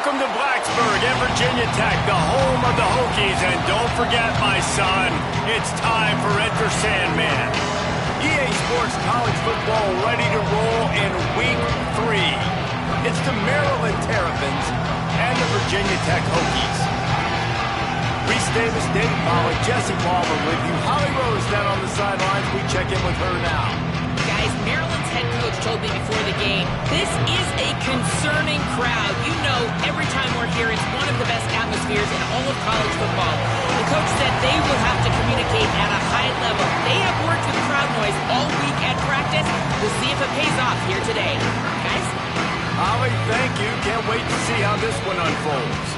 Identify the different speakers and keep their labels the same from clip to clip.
Speaker 1: Welcome to Blacksburg and Virginia Tech, the home of the Hokies. And don't forget, my son, it's time for Enter Sandman. EA Sports College Football ready to roll in Week 3. It's the Maryland Terrapins and the Virginia Tech Hokies. Reese Davis, David Pollack, Jesse Palmer with you. Holly Rose down on the sidelines. We check in with her now.
Speaker 2: Guys, Maryland's head coach told me before the game, this is a concerning crowd. You know, every time we're here, it's one of the best atmospheres in all of college football. The coach said they will have to communicate at a high level. They have worked with crowd noise all week at practice. We'll see if it pays off here today. Guys?
Speaker 1: Holly, thank you. Can't wait to see how this one unfolds.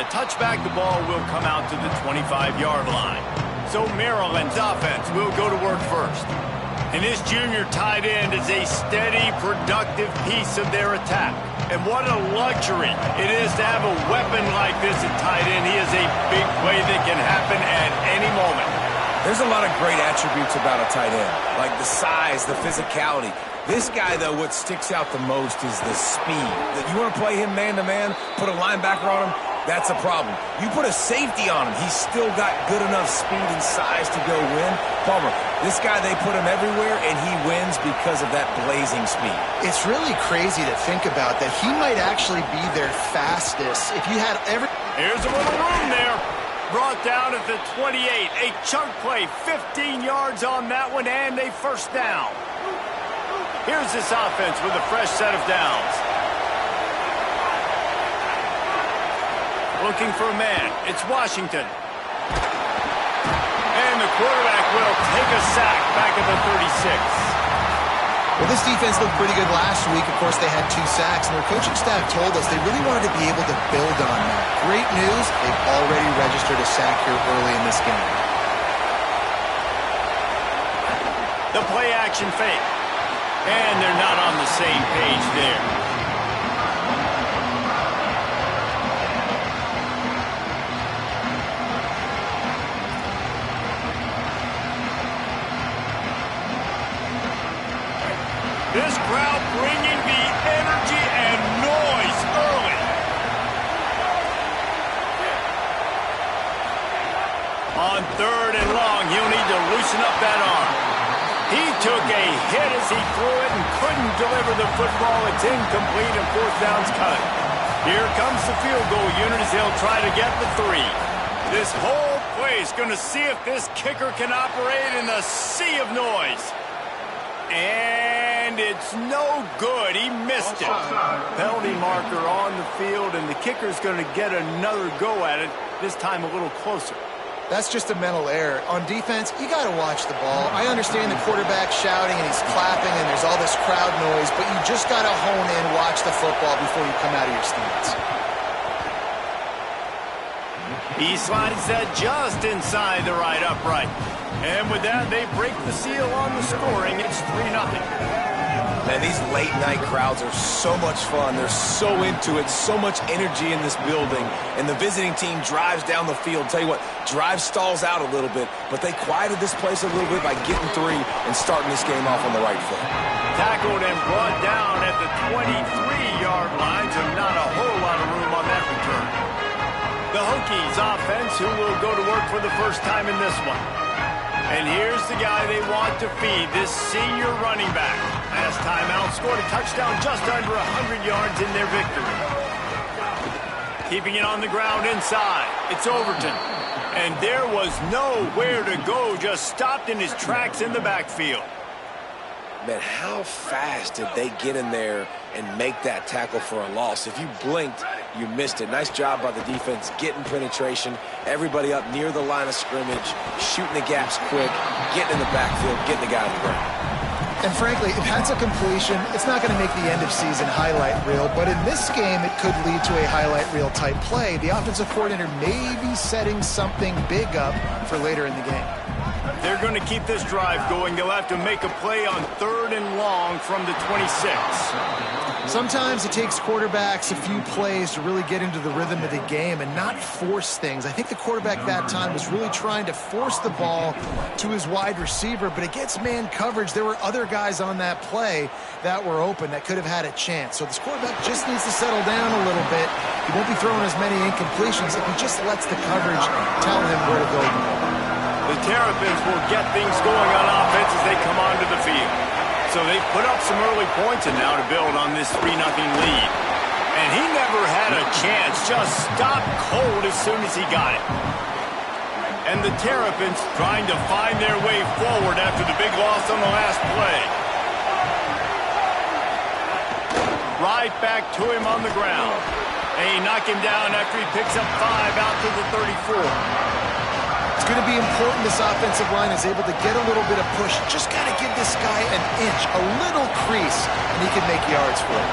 Speaker 1: Touchback, the ball will come out to the 25-yard line. So Maryland's offense will go to work first. And this junior tight end is a steady, productive piece of their attack. And what a luxury it is to have a weapon like this at tight end. He is a big play that can happen at any moment.
Speaker 3: There's a lot of great attributes about a tight end, like the size, the physicality. This guy, though, what sticks out the most is the speed. You want to play him man-to-man, put a linebacker on him, that's a problem. You put a safety on him, he's still got good enough speed and size to go win. Palmer, this guy, they put him everywhere, and he wins because of that blazing speed.
Speaker 4: It's really crazy to think about that he might actually be their fastest. If you had every...
Speaker 1: Here's a little room there. Brought down at the 28. A chunk play, 15 yards on that one, and a first down. Here's this offense with a fresh set of downs. Looking for a man. It's Washington. And the quarterback will take a sack back at the 36.
Speaker 4: Well, this defense looked pretty good last week. Of course, they had 2 sacks, and their coaching staff told us they really wanted to be able to build on that. Great news, they've already registered a sack here early in this game.
Speaker 1: The play action fake. And they're not on the same page there. This crowd bringing the energy and noise early. On 3rd and long, he'll need to loosen up that arm. He took a hit as he threw it and couldn't deliver the football. It's incomplete and 4th down's cut. Here comes the field goal unit as they'll try to get the 3. This whole play is going to see if this kicker can operate in the sea of noise. And it's no good. He missed it. Penalty marker on the field, and the kicker's going to get another go at it, this time a little closer.
Speaker 4: That's just a mental error. On defense, you got to watch the ball. I understand the quarterback shouting and he's clapping and there's all this crowd noise, but you just got to hone in, watch the football before you come out of your stance.
Speaker 1: He slides that just inside the right upright. And with that, they break the seal on the scoring. It's 3-0.
Speaker 3: Man, these late-night crowds are so much fun. They're so into it, so much energy in this building. And the visiting team drives down the field. Tell you what, drive stalls out a little bit, but they quieted this place a little bit by getting 3 and starting this game off on the right foot.
Speaker 1: Tackled and brought down at the 23-yard line, so not a whole lot of room on that return. The Hokies offense, who will go to work for the first time in this one. And here's the guy they want to feed, this senior running back. Last time out, scored a touchdown just under 100 yards in their victory. Keeping it on the ground inside, it's Overton. And there was nowhere to go, just stopped in his tracks in the backfield.
Speaker 3: man, how fast did they get in there and make that tackle for a loss? If you blinked, you missed it. Nice job by the defense, getting penetration, everybody up near the line of scrimmage, shooting the gaps quick, getting in the backfield, getting the guy on the ground.
Speaker 4: And frankly, if that's a completion, it's not going to make the end-of-season highlight reel. But in this game, it could lead to a highlight reel type play. The offensive coordinator may be setting something big up for later in the game.
Speaker 1: They're going to keep this drive going. They'll have to make a play on 3rd and long from the 26.
Speaker 4: Sometimes it takes quarterbacks a few plays to really get into the rhythm of the game and not force things. I think the quarterback that time was really trying to force the ball to his wide receiver, but against man coverage, there were other guys on that play that were open that could have had a chance. So this quarterback just needs to settle down a little bit. He won't be throwing as many incompletions if he just lets the coverage tell him where to go.
Speaker 1: The Terrapins will get things going on offense as they come onto the field. So they put up some early points and now to build on this 3-0 lead. And he never had a chance, just stopped cold as soon as he got it. And the Terrapins trying to find their way forward after the big loss on the last play. Right back to him on the ground. And he knocked him down after he picks up 5 out to the 34.
Speaker 4: It's going to be important this offensive line is able to get a little bit of push. Just got to give this guy an inch, a little crease, and he can make yards for it.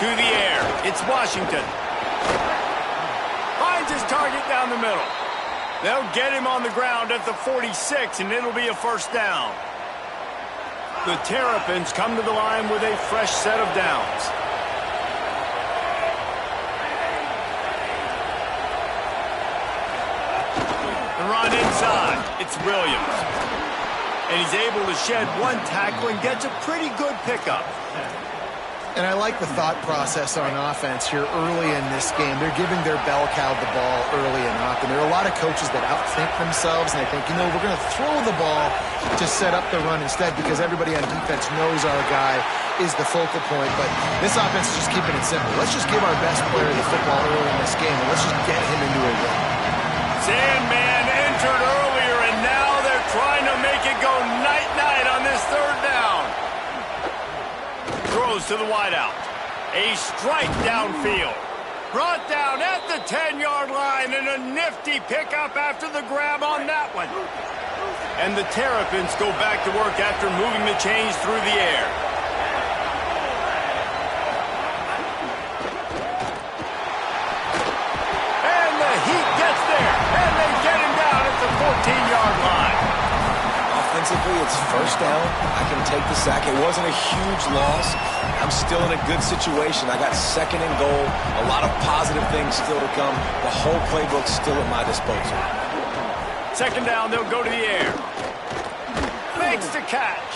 Speaker 1: To the air, it's Washington. Finds his target down the middle. They'll get him on the ground at the 46, and it'll be a first down. The Terrapins come to the line with a fresh set of downs. Run inside. It's Williams. And he's able to shed one tackle and gets a pretty good pickup.
Speaker 4: And I like the thought process on offense here early in this game. They're giving their bell cow the ball early and often. There are a lot of coaches that outthink themselves, and they think, we're going to throw the ball to set up the run instead because everybody on defense knows our guy is the focal point. But this offense is just keeping it simple. Let's just give our best player the football early in this game, and let's just get him into a run.
Speaker 1: Sandman entered earlier, and now they're trying to make it go night-night on this 3rd down. Throws to the wideout. A strike downfield. Brought down at the 10-yard line, and a nifty pickup after the grab on that one. And the Terrapins go back to work after moving the chains through the air. And the Heat gets there, and they get him down at the 14-yard line.
Speaker 3: Offensively, it's first down. I can take the sack. It wasn't a huge loss. I'm still in a good situation. I got 2nd and goal. A lot of positive things still to come. The whole playbook's still at my disposal.
Speaker 1: 2nd down, they'll go to the air. Makes the catch.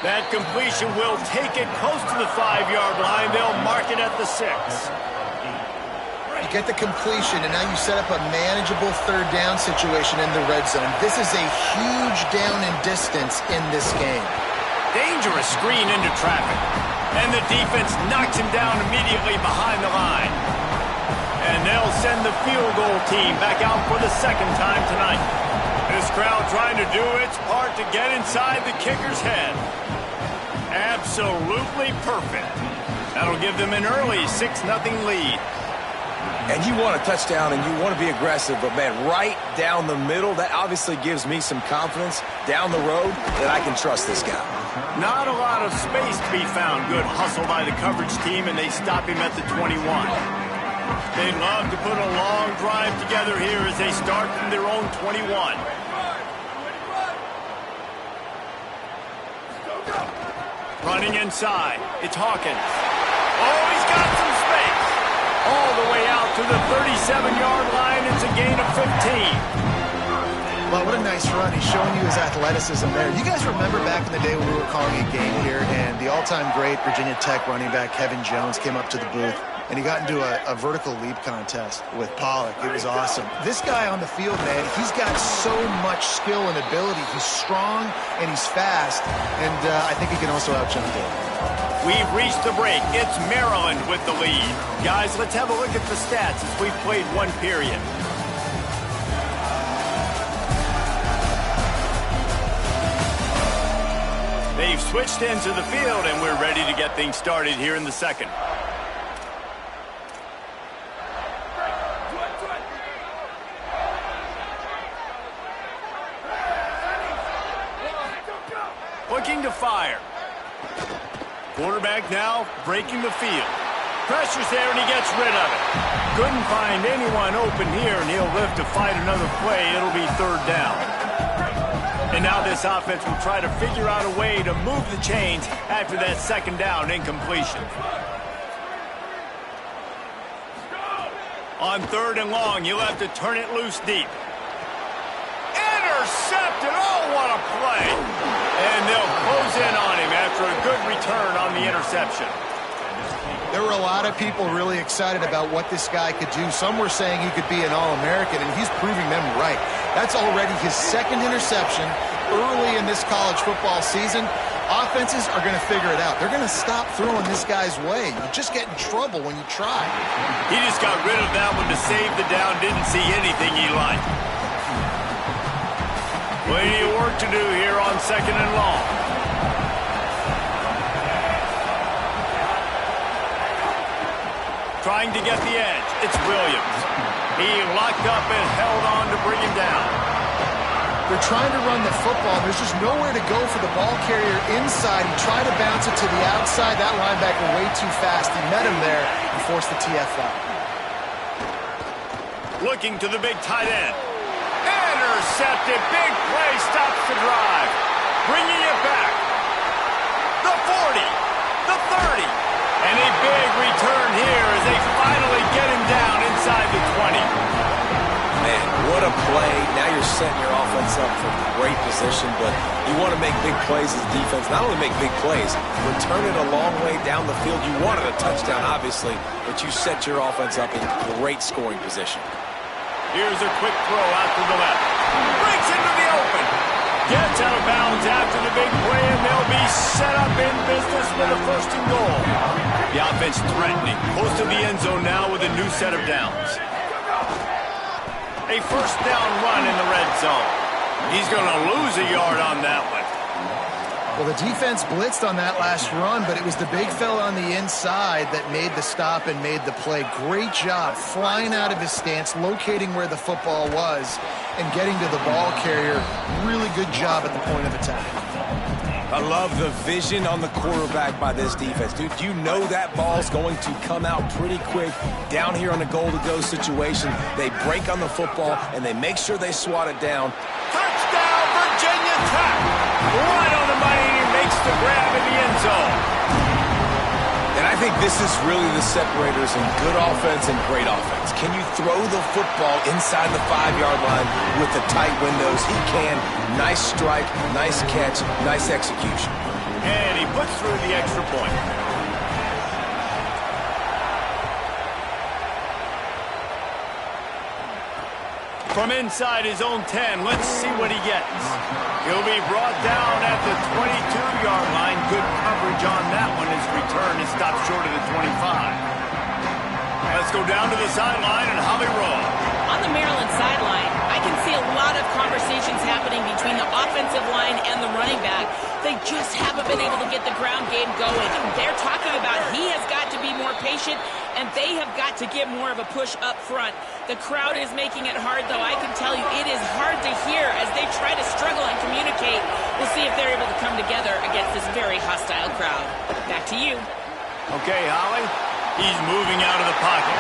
Speaker 1: That completion will take it close to the 5-yard line. They'll mark it at the 6.
Speaker 4: You get the completion, and now you set up a manageable 3rd down situation in the red zone. This is a huge down in distance in this game.
Speaker 1: Dangerous screen into traffic. And the defense knocks him down immediately behind the line. And they'll send the field goal team back out for the 2nd time tonight. This crowd trying to do its part to get inside the kicker's head. Absolutely perfect. That'll give them an early 6-0 lead.
Speaker 3: And you want a touchdown and you want to be aggressive, but man, right down the middle, that obviously gives me some confidence down the road that I can trust this guy.
Speaker 1: Not a lot of space to be found. Good hustle by the coverage team, and they stop him at the 21. They'd love to put a long drive together here as they start from their own 21. Running inside, it's Hawkins. Oh, he's got some space. All the way out to the 37-yard line. It's a gain of 15.
Speaker 4: Well, what a nice run. He's showing you his athleticism there. You guys remember back in the day when we were calling a game here and the all-time great Virginia Tech running back Kevin Jones came up to the booth and he got into a vertical leap contest with Pollock. It was awesome. This guy on the field, man, he's got so much skill and ability. He's strong and he's fast, and I think he can also out-jump it.
Speaker 1: We've reached the break. It's Maryland with the lead. Guys, let's have a look at the stats as we've played one period. We've switched into the field, and we're ready to get things started here in the second. Looking to fire. Quarterback now breaking the field. Pressure's there, and he gets rid of it. Couldn't find anyone open here, and he'll live to fight another play. It'll be third down. And now this offense will try to figure out a way to move the chains after that second down incompletion. On third and long, you'll have to turn it loose deep. Intercepted! Oh, what a play! And they'll close in on him after a good return on the interception.
Speaker 4: There were a lot of people really excited about what this guy could do. Some were saying he could be an All-American, and he's proving them right. That's already his second interception early in this college football season. Offenses are going to figure it out. They're going to stop throwing this guy's way. You just get in trouble when you try.
Speaker 1: He just got rid of that one to save the down. Didn't see anything he liked. Plenty of work to do here on second and long. Trying to get the edge. It's Williams. He locked up and held on to bring him down.
Speaker 4: They're trying to run the football. There's just nowhere to go for the ball carrier inside. He tried to bounce it to the outside. That linebacker way too fast. He met him there and forced the TFL.
Speaker 1: Looking to the big tight end. Intercepted. Big play. Stops the drive. Bringing it back. The 40. The 30. And a big return here as they finally get him down inside the 20.
Speaker 3: Man, what a play. Now you're setting your offense up for great position, but you want to make big plays as defense. Not only make big plays, return it a long way down the field. You wanted a touchdown, obviously, but you set your offense up in great scoring position.
Speaker 1: Here's a quick throw out to the left. Breaks into the open. Gets out of bounds after the big play, and they'll be set up in business with a first and goal. The offense threatening. Close to the end zone now with a new set of downs. A first down run in the red zone. He's going to lose a yard on that one.
Speaker 4: Well, the defense blitzed on that last run, but it was the big fella on the inside that made the stop and made the play. Great job flying out of his stance, locating where the football was, and getting to the ball carrier. Really good job at the point of attack.
Speaker 3: I love the vision on the quarterback by this defense. Dude, you know that ball's going to come out pretty quick. Down here on the goal-to-go situation, they break on the football, and they make sure they swat it down.
Speaker 1: Touchdown, Virginia Tech! Right on the money, and he makes the grab in the end zone.
Speaker 3: And I think this is really the separators in good offense and great offense. Can you throw the football inside the 5-yard line with the tight windows? He can. Nice strike, nice catch, nice execution.
Speaker 1: And he puts through the extra point. From inside his own 10, let's see what he gets. He'll be brought down at the 22-yard line. Good coverage on that one. His return is stopped short of the 25. Let's go down to the sideline and Holly Rowe.
Speaker 2: On the Maryland sideline, I can see a lot of conversations happening between the offensive line and the running back. They just haven't been able to get the ground game going. They're talking about he has got to be more patient, and they have got to get more of a push up front. The crowd is making it hard, though. I can tell you it is hard to hear as they try to struggle and communicate. We'll see if they're able to come together against this very hostile crowd. Back to you.
Speaker 1: Okay, Holly. He's moving out of the pocket.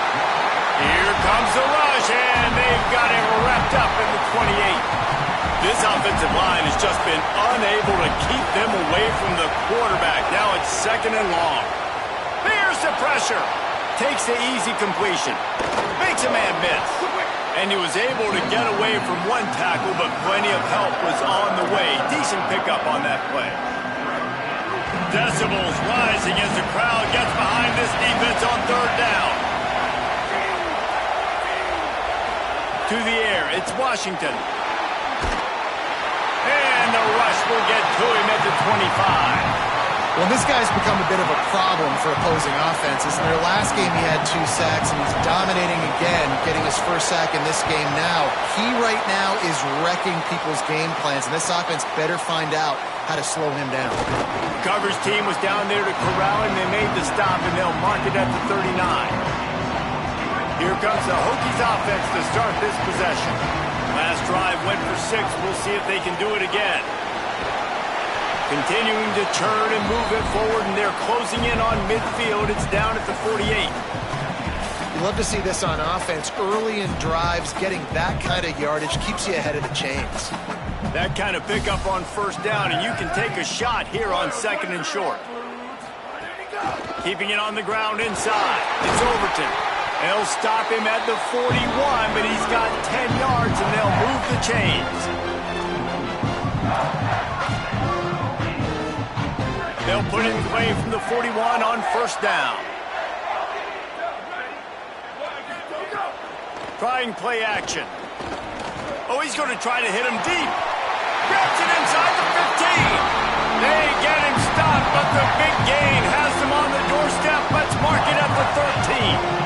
Speaker 1: Here comes the rush, and they've got him wrapped up in the 28. This offensive line has just been unable to keep them away from the quarterback. Now it's second and long. Here's the pressure. Takes the easy completion. Makes a man miss. And he was able to get away from one tackle, but plenty of help was on the way. Decent pickup on that play. Decibels rising as the crowd gets behind this defense on third down. To the air, it's Washington. And the rush will get to him at the 25.
Speaker 4: Well, this guy's become a bit of a problem for opposing offenses. In their last game, he had 2 sacks, and he's dominating again, getting his first sack in this game now. He right now is wrecking people's game plans, and this offense better find out how to slow him down.
Speaker 1: The coverage team was down there to corral him. They made the stop, and they'll mark it at the 39. Here comes the Hokies offense to start this possession. Last drive went for 6. We'll see if they can do it again. Continuing to turn and move it forward, and they're closing in on midfield. It's down at the 48.
Speaker 4: You love to see this on offense. Early in drives, getting that kind of yardage keeps you ahead of the chains.
Speaker 1: That kind of pickup on first down, and you can take a shot here on 2nd and short. Keeping it on the ground inside. It's Overton. They'll stop him at the 41, but he's got 10 yards, and they'll move the chains. They'll put it in play from the 41 on first down. Trying play action. Oh, he's going to try to hit him deep. Grabs it inside the 15. They get him stopped, but the big gain has them on the doorstep. Let's mark it at the 13.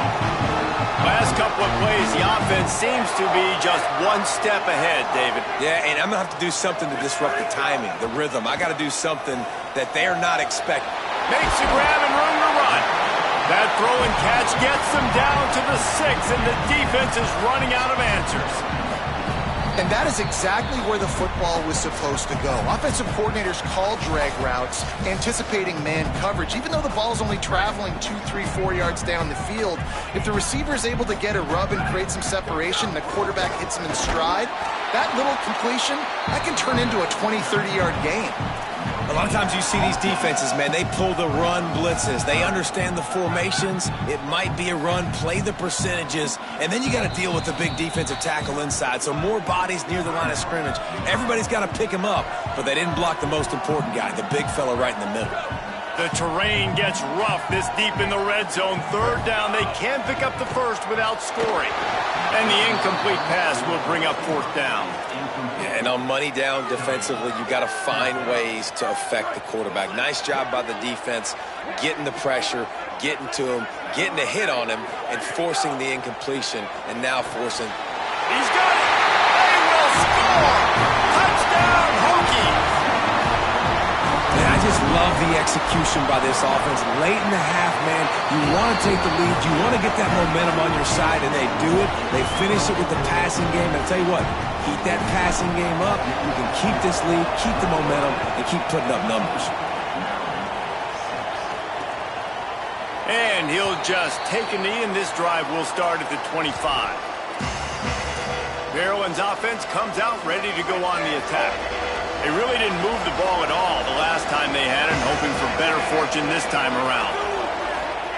Speaker 1: Last couple of plays, the offense seems to be just one step ahead, David.
Speaker 3: Yeah, and I'm going to have to do something to disrupt the timing, the rhythm. I got to do something that they're not expecting.
Speaker 1: Makes the grab and room to run. That throw and catch gets them down to the 6, and the defense is running out of answers.
Speaker 4: And that is exactly where the football was supposed to go. Offensive coordinators call drag routes, anticipating man coverage. Even though the ball's only traveling 2, 3, 4 yards down the field, if the receiver is able to get a rub and create some separation and the quarterback hits him in stride, that little completion, that can turn into a 20, 30-yard gain.
Speaker 3: A lot of times you see these defenses, man, they pull the run blitzes. They understand the formations. It might be a run, play the percentages, and then you got to deal with the big defensive tackle inside. So more bodies near the line of scrimmage. Everybody's got to pick him up, but they didn't block the most important guy, the big fella right in the middle.
Speaker 1: The terrain gets rough this deep in the red zone. 3rd down, they can pick up the first without scoring. And the incomplete pass will bring up 4th down.
Speaker 3: Yeah, and on money down defensively, you got to find ways to affect the quarterback. Nice job by the defense, getting the pressure, getting to him, getting a hit on him, and forcing the incompletion, and now forcing.
Speaker 1: He's got it! They will score! Touchdown, Hokies!
Speaker 3: Man, I just love the execution by this offense. Late in the half, man, you want to take the lead. You want to get that momentum on your side, and they do it. They finish it with the passing game. And I'll tell you what, keep that passing game up. You can keep this lead, keep the momentum, and keep putting up numbers.
Speaker 1: And he'll just take a knee, and this drive will start at the 25. Maryland's offense comes out ready to go on the attack. They really didn't move the ball at all the last time they had it, hoping for better fortune this time around.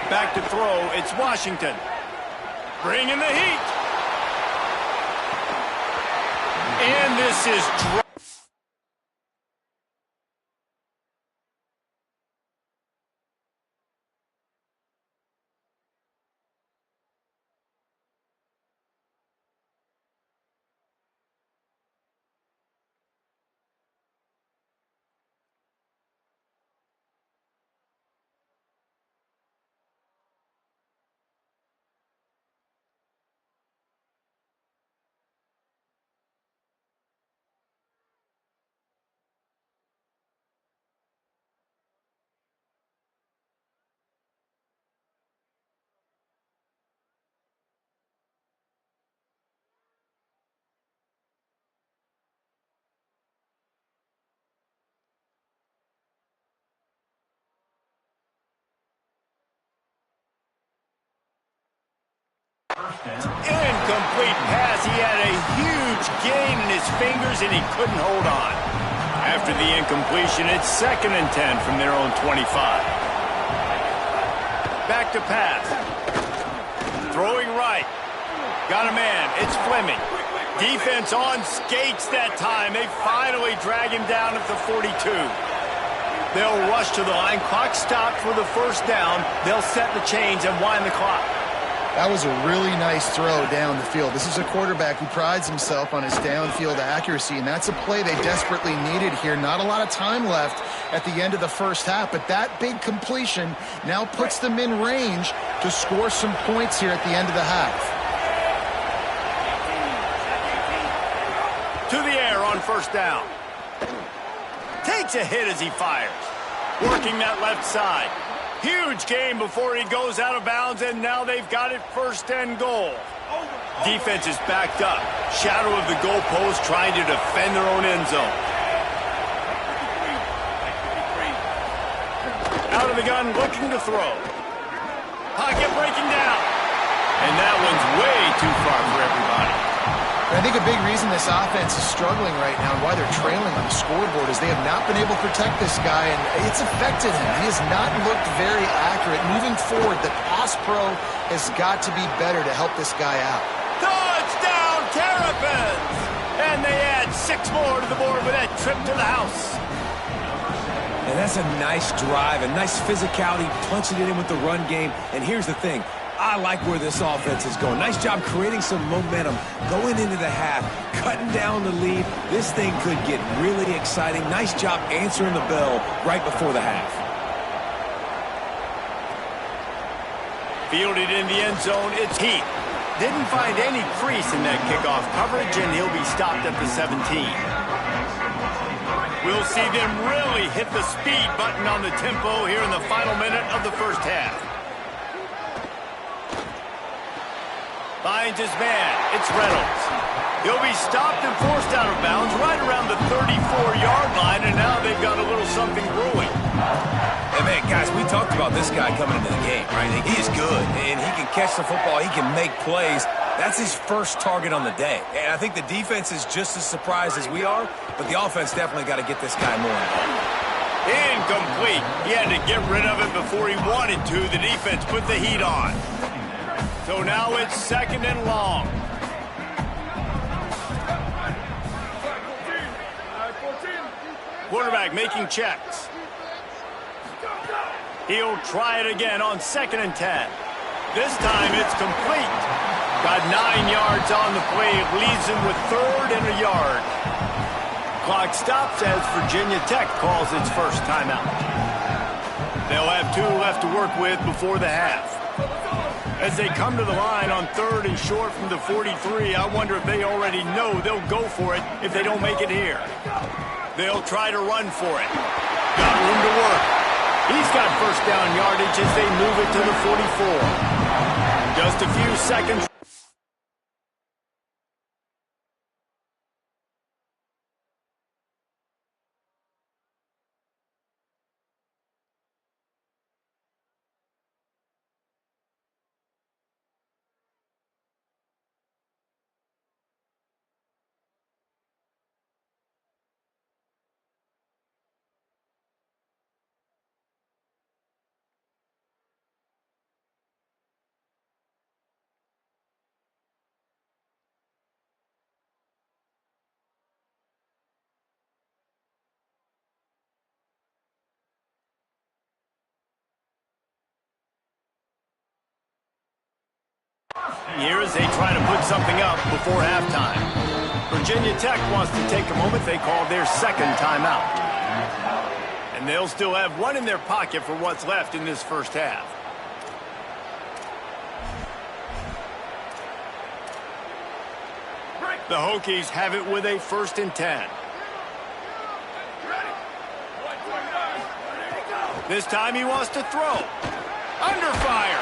Speaker 1: Back to throw, it's Washington. Bringing the heat. And this is incomplete pass. He had a huge gain in his fingers, and he couldn't hold on. After the incompletion, it's 2nd and 10 from their own 25. Back to pass. Throwing right. Got a man. It's Fleming. Defense on skates that time. They finally drag him down at the 42. They'll rush to the line. Clock stopped for the first down. They'll set the chains and wind the clock.
Speaker 4: That was a really nice throw down the field. This is a quarterback who prides himself on his downfield accuracy, and that's a play they desperately needed here. Not a lot of time left at the end of the first half, but that big completion now puts them in range to score some points here at the end of the half.
Speaker 1: To the air on first down. Takes a hit as he fires. Working that left side. Huge gain before he goes out of bounds, and now they've got it first and goal. Defense is backed up. Shadow of the goalpost trying to defend their own end zone. Out of the gun, looking to throw. Pocket breaking down. And that one's way too far for everybody.
Speaker 4: I think a big reason this offense is struggling right now and why they're trailing on the scoreboard is they have not been able to protect this guy, and it's affected him. He has not looked very accurate. Moving forward, the pass pro has got to be better to help this guy out.
Speaker 1: Touchdown, Terrapins! And they add 6 more to the board with that trip to the house.
Speaker 3: And that's a nice drive, a nice physicality, punching it in with the run game. And here's the thing. I like where this offense is going. Nice job creating some momentum, going into the half, cutting down the lead. This thing could get really exciting. Nice job answering the bell right before the half.
Speaker 1: Fielded in the end zone, it's Heath. Didn't find any crease in that kickoff coverage, and he'll be stopped at the 17. We'll see them really hit the speed button on the tempo here in the final minute of the first half. Finds his man. It's Reynolds. He'll be stopped and forced out of bounds right around the 34-yard line, and now they've got a little something brewing.
Speaker 3: Hey, man, guys, we talked about this guy coming into the game, right? He is good, and he can catch the football. He can make plays. That's his first target on the day. And I think the defense is just as surprised as we are, but the offense definitely got to get this guy more involved.
Speaker 1: Incomplete. He had to get rid of it before he wanted to. The defense put the heat on. So now it's second and long. Quarterback making checks. He'll try it again on 2nd and 10. This time it's complete. Got 9 yards on the play. It leaves him with 3rd and a yard. Clock stops as Virginia Tech calls its first timeout. They'll have 2 left to work with before the half. As they come to the line on 3rd and short from the 43, I wonder if they already know they'll go for it if they don't make it here. They'll try to run for it. Got room to work. He's got first down yardage as they move it to the 44. Just a few seconds. Here as they try to put something up before halftime. Virginia Tech wants to take a moment. They call their 2nd timeout. And they'll still have 1 in their pocket for what's left in this first half. The Hokies have it with a 1st and 10. This time he wants to throw. Under fire.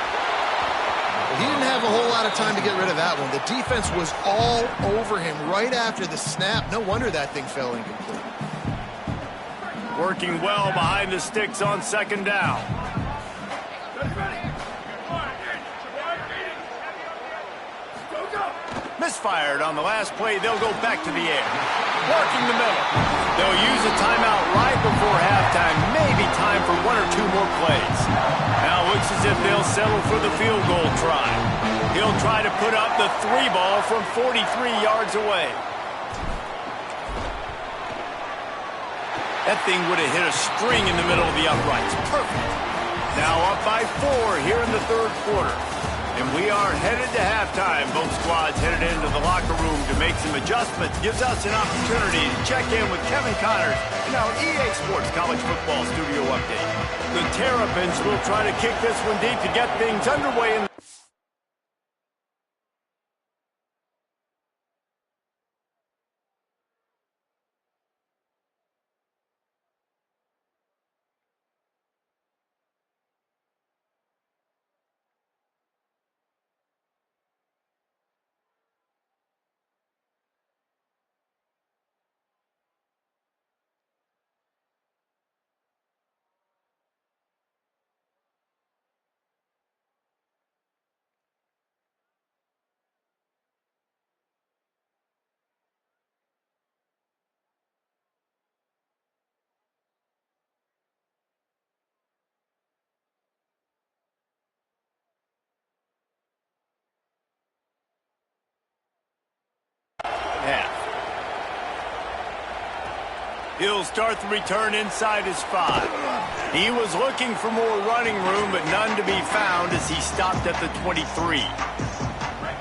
Speaker 4: He didn't have a whole lot of time to get rid of that one. The defense was all over him right after the snap. No wonder that thing fell incomplete.
Speaker 1: Working well behind the sticks on 2nd down. Misfired on the last play. They'll go back to the air. Working the middle. They'll use a timeout right before halftime. Maybe time for 1 or 2 more plays. Now it looks as if they'll settle for the field goal try. He'll try to put up the 3 ball from 43 yards away. That thing would have hit a string in the middle of the uprights. Perfect. Now up by 4 here in the 3rd quarter. And we are headed to halftime. Both squads headed into the locker room to make some adjustments. Gives us an opportunity to check in with Kevin Connors in our EA Sports College Football Studio Update. The Terrapins will try to kick this one deep to get things underway in half. He'll start the return inside his 5. He was looking for more running room, but none to be found as he stopped at the 23.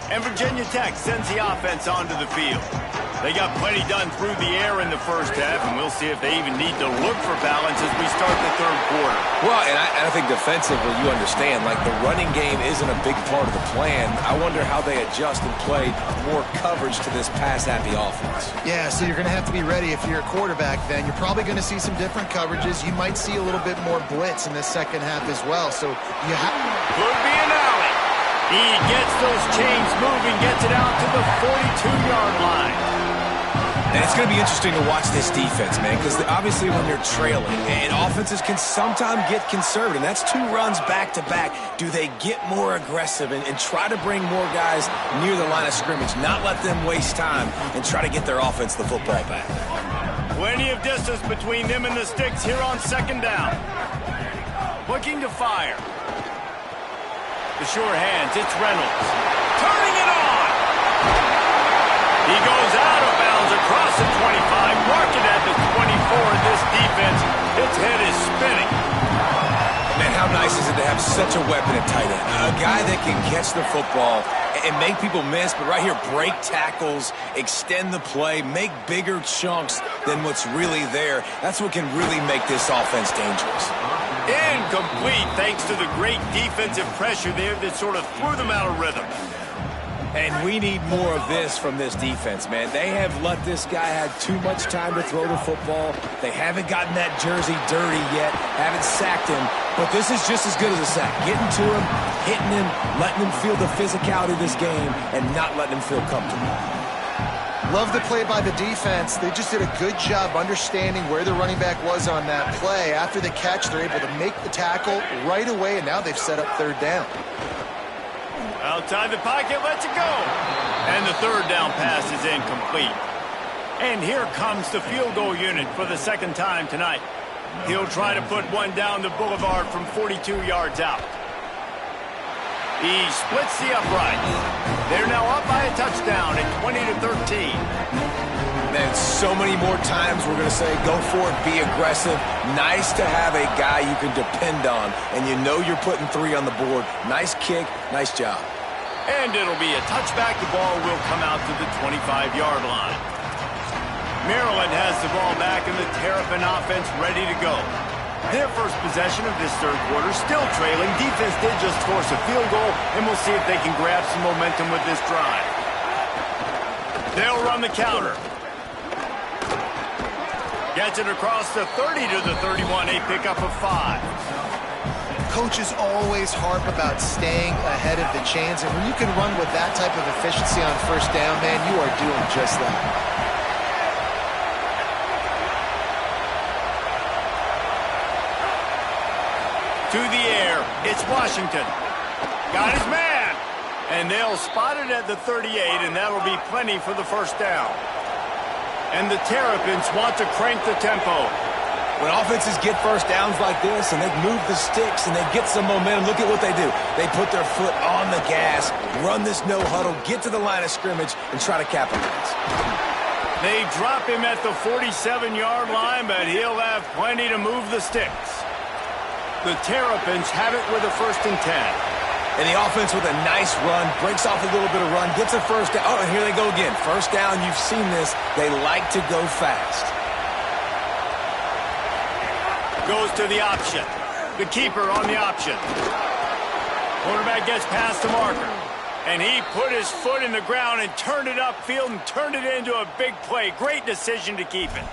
Speaker 1: And Virginia Tech sends the offense onto the field. They got plenty done through the air in the first half, and we'll see if they even need to look for balance as we start the third quarter.
Speaker 3: Well, and I think defensively, you understand, like the running game isn't a big part of the plan. I wonder how they adjust and play more coverage to this pass-happy offense.
Speaker 4: Yeah, so you're going to have to be ready if you're a quarterback then. You're probably going to see some different coverages. You might see a little bit more blitz in the second half as well. So you have...
Speaker 1: Could be an alley. He gets those chains moving, gets it out to the 42-yard line.
Speaker 3: And it's going to be interesting to watch this defense, man, because obviously when you're trailing, and offenses can sometimes get conservative. That's 2 runs back-to-back. Do they get more aggressive and try to bring more guys near the line of scrimmage, not let them waste time, and try to get their offense the football back?
Speaker 1: Plenty of distance between them and the sticks here on second down. Looking to fire. The sure hands, it's Reynolds. Turning it on! He goes out of bounds across the 25, marking at the 24. This defense, its head is spinning.
Speaker 3: Man, how nice is it to have such a weapon at tight end? A guy that can catch the football and make people miss, but right here, break tackles, extend the play, make bigger chunks than what's really there. That's what can really make this offense dangerous.
Speaker 1: Incomplete, thanks to the great defensive pressure there that sort of threw them out of rhythm.
Speaker 3: And we need more of this from this defense, man. They have let this guy have too much time to throw the football. They haven't gotten that jersey dirty yet, haven't sacked him. But this is just as good as a sack. Getting to him, hitting him, letting him feel the physicality of this game, and not letting him feel comfortable.
Speaker 4: Love the play by the defense. They just did a good job understanding where the running back was on that play. After the catch, they're able to make the tackle right away, and now they've set up third down.
Speaker 1: Outside the pocket, lets it go. And the third down pass is incomplete. And here comes the field goal unit for the second time tonight. He'll try to put one down the boulevard from 42 yards out. He splits the upright. They're now up by a touchdown at 20-13.
Speaker 3: Man, so many more times we're going to say, go for it, be aggressive. Nice to have a guy you can depend on, and you know you're putting 3 on the board. Nice kick, nice job.
Speaker 1: And it'll be a touchback. The ball will come out to the 25-yard line. Maryland has the ball back, and the Terrapin offense ready to go. Their first possession of this third quarter, still trailing. Defense did just force a field goal, and we'll see if they can grab some momentum with this drive. They'll run the counter. Gets it across the 30 to the 31, a pickup of 5.
Speaker 4: Coaches always harp about staying ahead of the chains, and when you can run with that type of efficiency on first down, man, you are doing just that.
Speaker 1: To the air, it's Washington. Got his man. And they'll spot it at the 38, and that'll be plenty for the first down. And the Terrapins want to crank the tempo.
Speaker 3: When offenses get first downs like this and they move the sticks and they get some momentum, look at what they do. They put their foot on the gas, run this no huddle, get to the line of scrimmage, and try to capitalize.
Speaker 1: They drop him at the 47-yard line, but he'll have plenty to move the sticks. The Terrapins have it with a 1st and 10.
Speaker 3: And the offense with a nice run, breaks off a little bit of run, gets a first down. Oh, and here they go again. First down, you've seen this. They like to go fast.
Speaker 1: Goes to the option. The keeper on the option. Quarterback gets past the marker. And he put his foot in the ground and turned it upfield and turned it into a big play. Great decision to keep it.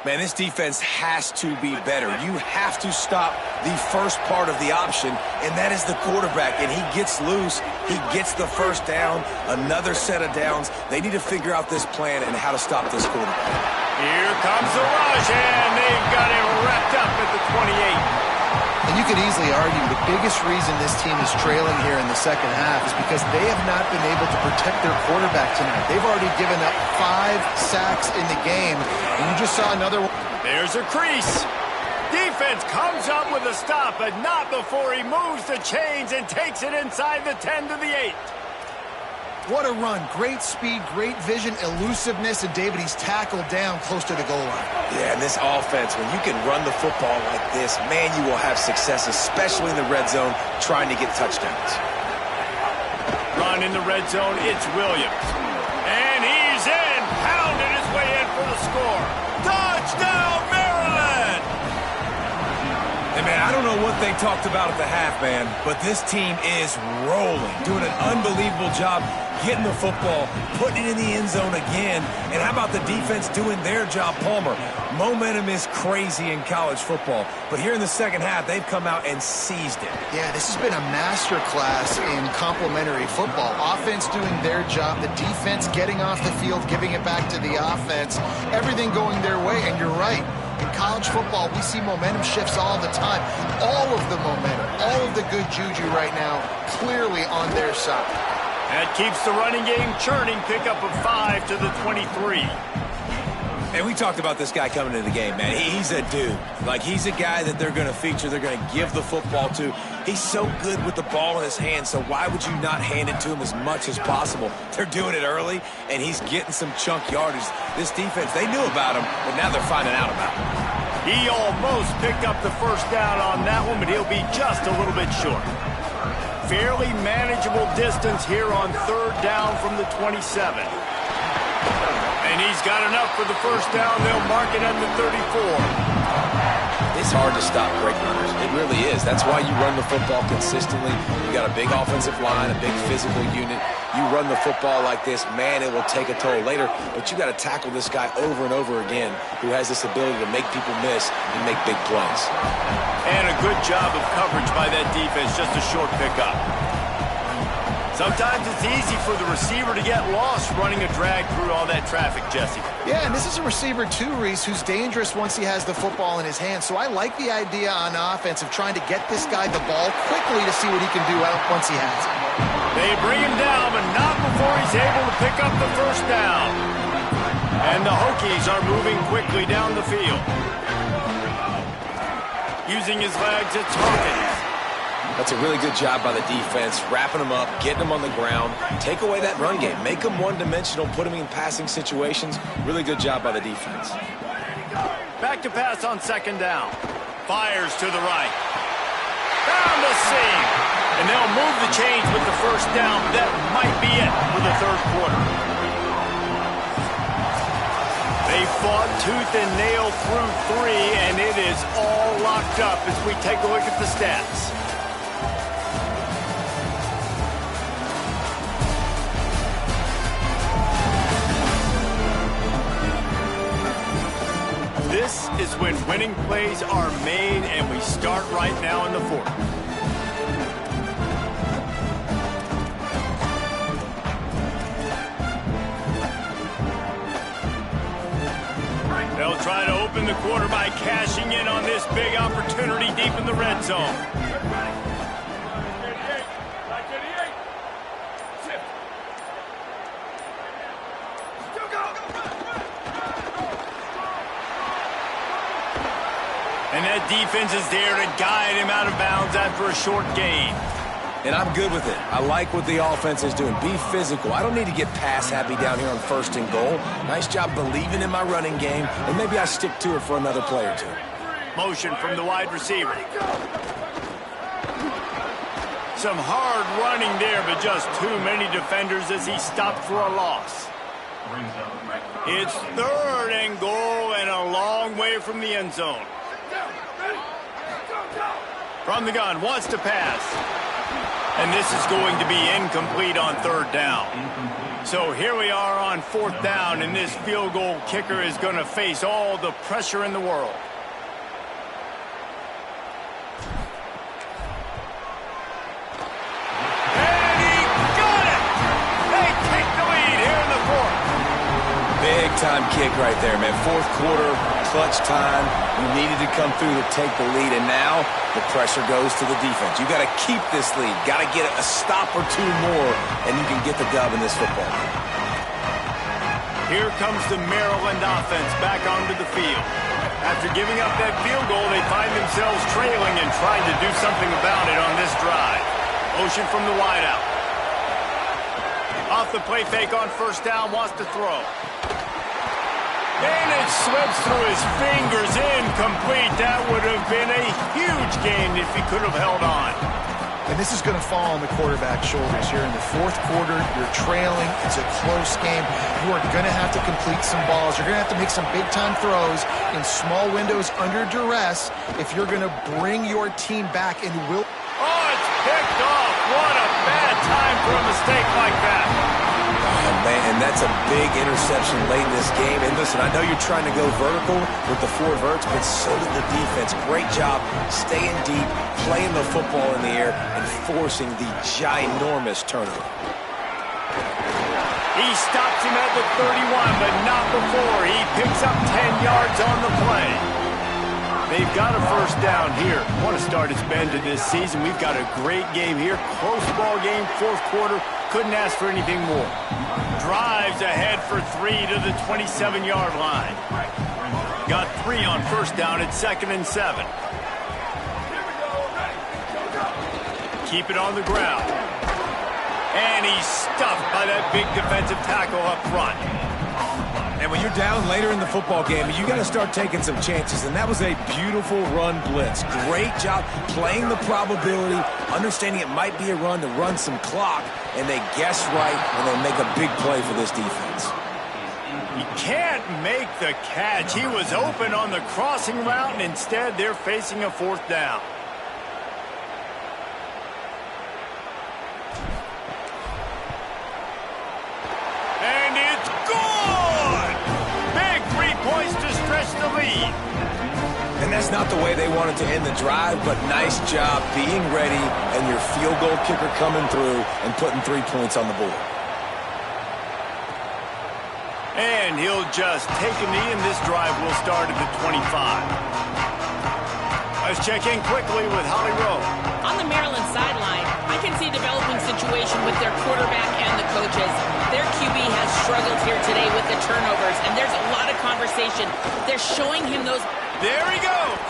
Speaker 3: Man, this defense has to be better. You have to stop the first part of the option, and that is the quarterback. And he gets loose. He gets the first down, another set of downs. They need to figure out this plan and how to stop this quarterback.
Speaker 1: Here comes the rush, and they've got him wrapped up at the 28.
Speaker 4: And you could easily argue the biggest reason this team is trailing here in the second half is because they have not been able to protect their quarterback tonight. They've already given up 5 sacks in the game, and you just saw another one.
Speaker 1: There's a crease. Defense comes up with a stop, but not before he moves the chains and takes it inside the 10 to the 8.
Speaker 4: What a run. Great speed, great vision, elusiveness, and David, he's tackled down close to the goal line.
Speaker 3: Yeah, and this offense, when you can run the football like this, man, you will have success, especially in the red zone, trying to get touchdowns.
Speaker 1: Run in the red zone, it's Williams. And he's in, pounding his way in for the score. Touchdown, Maryland!
Speaker 3: Hey, man, I don't know what they talked about at the half, man, but this team is rolling, doing an unbelievable job getting the football, putting it in the end zone again. And how about the defense doing their job, Palmer? Momentum is crazy in college football, but here in the second half, they've come out and seized it.
Speaker 4: Yeah, this has been a master class in complementary football. Offense doing their job, the defense getting off the field, giving it back to the offense, everything going their way, and you're right. In college football, we see momentum shifts all the time. All of the momentum, all of the good juju right now, clearly on their side.
Speaker 1: That keeps the running game churning. Pickup of 5 to the 23.
Speaker 3: And we talked about this guy coming into the game, man. He's a dude. Like, he's a guy that they're going to feature, they're going to give the football to. He's so good with the ball in his hands, so why would you not hand it to him as much as possible? They're doing it early, and he's getting some chunk yardage. This defense, they knew about him, but now they're finding out about him.
Speaker 1: He almost picked up the first down on that one, but he'll be just a little bit short. Fairly manageable distance here on third down from the 27. And he's got enough for the first down. They'll mark it at the 34.
Speaker 3: It's hard to stop great runners. It really is. That's why you run the football consistently. You got a big offensive line, a big physical unit. You run the football like this, man, it will take a toll later. But you got to tackle this guy over and over again who has this ability to make people miss and make big plays.
Speaker 1: And a good job of coverage by that defense. Just a short pickup. Sometimes it's easy for the receiver to get lost running a drag through all that traffic, Jesse.
Speaker 4: Yeah, and this is a receiver too, Reese, who's dangerous once he has the football in his hands. So I like the idea on offense of trying to get this guy the ball quickly to see what he can do once he has it.
Speaker 1: They bring him down, but not before he's able to pick up the first down. And the Hokies are moving quickly down the field. Using his legs, it's Hawkins.
Speaker 3: That's a really good job by the defense, wrapping them up, getting them on the ground, take away that run game, make them one-dimensional, put them in passing situations. Really good job by the defense.
Speaker 1: Back to pass on second down. Fires to the right. Down the seam. And they'll move the chains with the first down. That might be it for the third quarter. They fought tooth and nail through 3, and it is all locked up as we take a look at the stats. This is when winning plays are made, and we start right now in the fourth. They'll try to open the quarter by cashing in on this big opportunity deep in the red zone. And that defense is there to guide him out of bounds after a short gain.
Speaker 3: And I'm good with it. I like what the offense is doing. Be physical. I don't need to get pass happy down here on first and goal. Nice job believing in my running game, and maybe I stick to it for another play or two.
Speaker 1: Motion from the wide receiver. some hard running there, but just too many defenders as he stopped for a loss. It's 3rd and goal and a long way from the end zone. From the gun, wants to pass. And this is going to be incomplete on 3rd down. So here we are on 4th down, and this field goal kicker is going to face all the pressure in the world. And he got it! They take the lead here in the 4th.
Speaker 3: Big-time kick right there, man. 4th quarter, clutch time. You needed to come through to take the lead, and now the pressure goes to the defense. You got to keep this lead. Got to get a stop or two more, and you can get the dub in this football game.
Speaker 1: Here comes the Maryland offense back onto the field. After giving up that field goal, they find themselves trailing and trying to do something about it on this drive. Motion from the wideout. Off the play fake on 1st down, wants to throw. And it slips through his fingers, incomplete. That would have been a huge gain if he could have held on.
Speaker 4: And this is going to fall on the quarterback's shoulders here in the 4th quarter. You're trailing. It's a close game. You are going to have to complete some balls. You're going to have to make some big-time throws in small windows under duress if you're going to bring your team back and will.
Speaker 1: Oh, it's picked off. What a bad time for a mistake like that.
Speaker 3: Oh, man, and that's a big interception late in this game. And listen, I know you're trying to go vertical with the 4 verts, but so did the defense. Great job staying deep, playing the football in the air, and forcing the ginormous turnover.
Speaker 1: He stops him at the 31, but not before. He picks up 10 yards on the play. They've got a 1st down here. What a start it's been to this season. We've got a great game here. Close ball game, 4th quarter. Couldn't ask for anything more. Drives ahead for 3 to the 27-yard line. Got 3 on 1st down at 2nd and 7. Keep it on the ground. And he's stuffed by that big defensive tackle up front.
Speaker 3: And when you're down later in the football game, you got to start taking some chances. And that was a beautiful run blitz. Great job playing the probability, understanding it might be a run to run some clock. And they guess right, and they make a big play for this defense.
Speaker 1: He can't make the catch. He was open on the crossing route, and instead they're facing a 4th down. And it's gone! Big 3 points to stretch the lead.
Speaker 3: And that's not the way they wanted to end the drive, but nice job being ready and your field goal kicker coming through and putting 3 points on the board.
Speaker 1: And he'll just take a knee, and this drive will start at the 25. Let's check in quickly with Holly Rowe.
Speaker 2: On the Maryland sideline, I can see a developing situation with their quarterback and the coaches. Their QB has struggled here today with the turnovers, and there's a lot of conversation. They're showing him those.
Speaker 1: There he goes.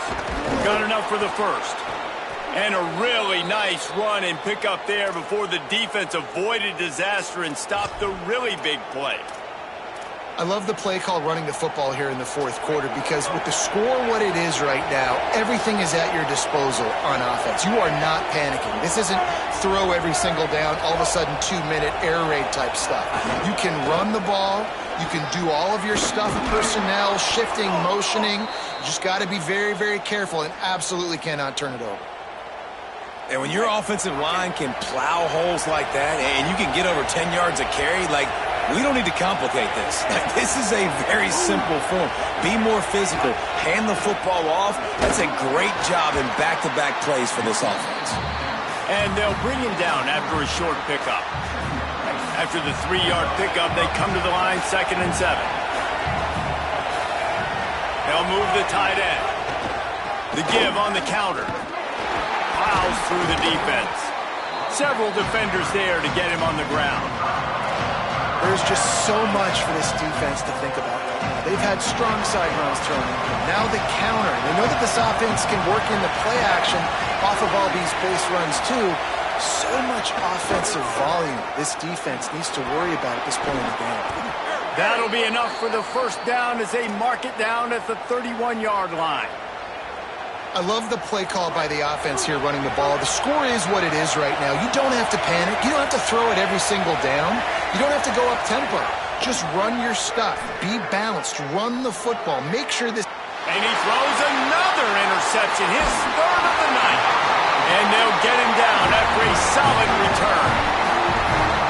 Speaker 1: Got enough for the 1st. And a really nice run and pick up there before the defense avoided disaster and stopped the really big play.
Speaker 4: I love the play call running the football here in the 4th quarter because with the score what it is right now, everything is at your disposal on offense. You are not panicking. This isn't throw every single down, all of a sudden 2-minute air raid type stuff. You can run the ball. You can do all of your stuff, personnel, shifting, motioning. You just got to be very, very careful and absolutely cannot turn it over.
Speaker 3: And when your offensive line can plow holes like that and you can get over 10 yards a carry, like, we don't need to complicate this. Like, this is a very simple form. Be more physical. Hand the football off. That's a great job in back-to-back plays for this offense.
Speaker 1: And they'll bring him down after a short pickup. After the 3-yard pickup, they come to the line 2nd and 7. They'll move the tight end. The give on the counter. Plows through the defense. Several defenders there to get him on the ground.
Speaker 4: There's just so much for this defense to think about right now. They've had strong side runs thrown in. Now the counter. They know that this offense can work in the play action off of all these base runs too. So much offensive volume this defense needs to worry about at this point in the game.
Speaker 1: That'll be enough for the 1st down as they mark it down at the 31-yard line.
Speaker 4: I love the play call by the offense here running the ball. The score is what it is right now. You don't have to panic. You don't have to throw it every single down. You don't have to go up tempo. Just run your stuff. Be balanced. Run the football. Make sure this...
Speaker 1: And he throws another interception, his third of the night. And they'll get him down after a solid return.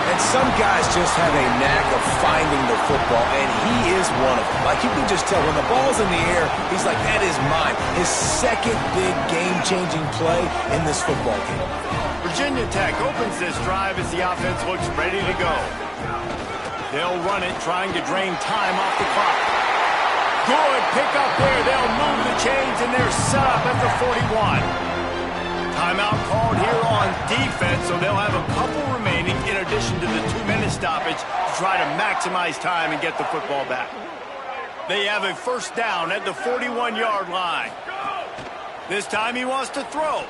Speaker 3: And some guys just have a knack of finding the football, and he is one of them. Like, you can just tell when the ball's in the air, he's like, that is mine. His second big game-changing play in this football game.
Speaker 1: Virginia Tech opens this drive as the offense looks ready to go. They'll run it, trying to drain time off the clock. Good pick up there. They'll move the chains, and they're set up at the 41. Timeout called here on defense, so they'll have a couple remaining in addition to the 2-minute stoppage to try to maximize time and get the football back. They have a first down at the 41-yard line. This time he wants to throw.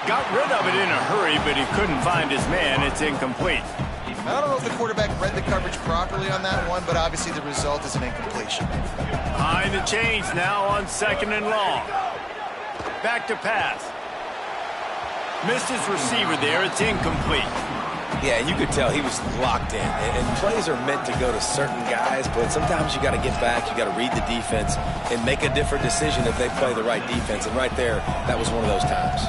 Speaker 1: Got rid of it in a hurry, but he couldn't find his man. It's incomplete.
Speaker 4: I don't know if the quarterback read the coverage properly on that one, but obviously the result is an incompletion.
Speaker 1: Behind the chains now on 2nd and long. Back to pass. Missed his receiver there. It's incomplete.
Speaker 3: Yeah, you could tell he was locked in. And plays are meant to go to certain guys, but sometimes you got to get back, you got to read the defense, and make a different decision if they play the right defense. And right there, that was one of those times.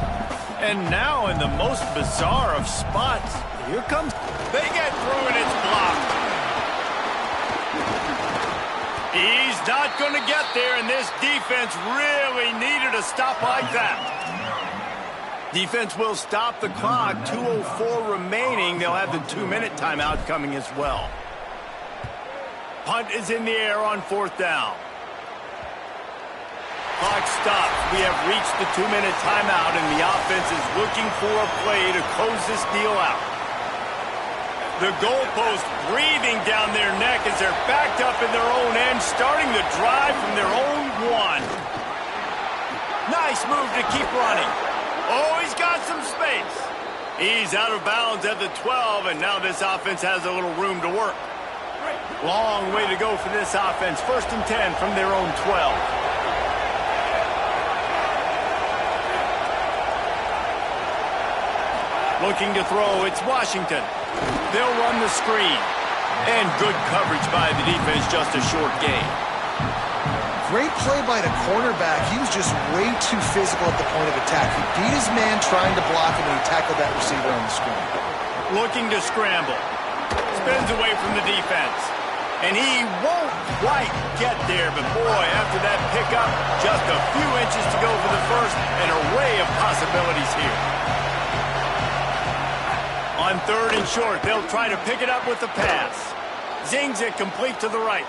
Speaker 1: And now in the most bizarre of spots, here comes... They get through and it's blocked. He's not going to get there, and this defense really needed a stop like that. Defense will stop the clock. 2:04 remaining. They'll have the 2-minute timeout coming as well. Punt is in the air on 4th down. Clock stops. We have reached the 2-minute timeout, and the offense is looking for a play to close this deal out. The goalpost breathing down their neck as they're backed up in their own end, starting the drive from their own 1. Nice move to keep running. Oh, he's got some space. He's out of bounds at the 12, and now this offense has a little room to work. Long way to go for this offense. 1st and 10 from their own 12. Looking to throw, it's Washington. They'll run the screen. And good coverage by the defense, just a short gain.
Speaker 4: Great play by the cornerback. He was just way too physical at the point of attack. He beat his man trying to block him, and he tackled that receiver on the screen.
Speaker 1: Looking to scramble. Spins away from the defense. And he won't quite get there, but boy, after that pickup, just a few inches to go for the first, an array of possibilities here. On 3rd and short, they'll try to pick it up with the pass. Zings it complete to the right.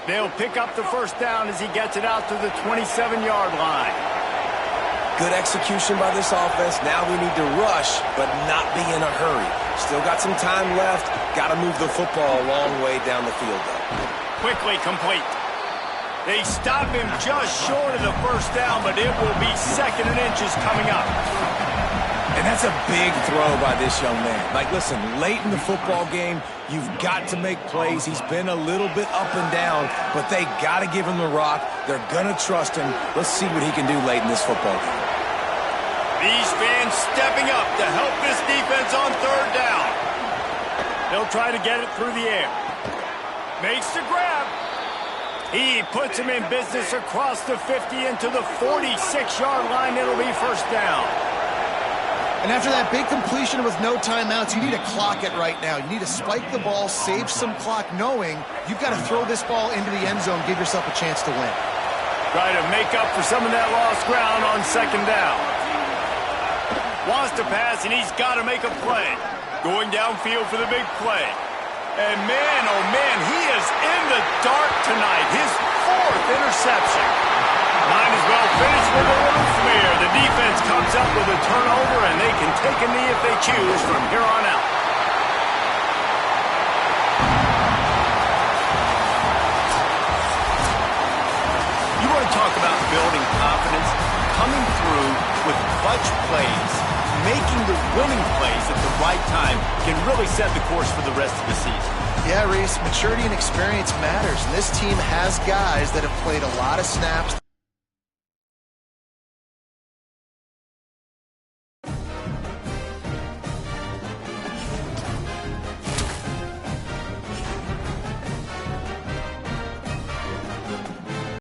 Speaker 1: They'll pick up the first down as he gets it out to the 27-yard line.
Speaker 3: Good execution by this offense. Now we need to rush, but not be in a hurry. Still got some time left. Got to move the football a long way down the field, though.
Speaker 1: Quickly complete. They stop him just short of the first down, but it will be 2nd and inches coming up.
Speaker 3: And that's a big throw by this young man. Like, listen, late in the football game, you've got to make plays. He's been a little bit up and down, but they got to give him the rock. They're going to trust him. Let's see what he can do late in this football game.
Speaker 1: These fans stepping up to help this defense on 3rd down. They'll try to get it through the air. Makes the grab. He puts him in business across the 50 into the 46-yard line. It'll be 1st down.
Speaker 4: And after that big completion with no timeouts, you need to clock it right now. You need to spike the ball, save some clock, knowing you've got to throw this ball into the end zone, give yourself a chance to win.
Speaker 1: Try to make up for some of that lost ground on 2nd down. Wants to pass, and he's got to make a play. Going downfield for the big play. And man, oh man, he is in the dark tonight. His 4th interception. Might as well finish with a little flair. The defense comes up with a turnover, and they can take a knee if they choose from here on out. You want to talk about building confidence? Coming through with clutch plays, making the winning plays at the right time can really set the course for the rest of the season.
Speaker 4: Yeah, Reese, maturity and experience matters, and this team has guys that have played a lot of snaps.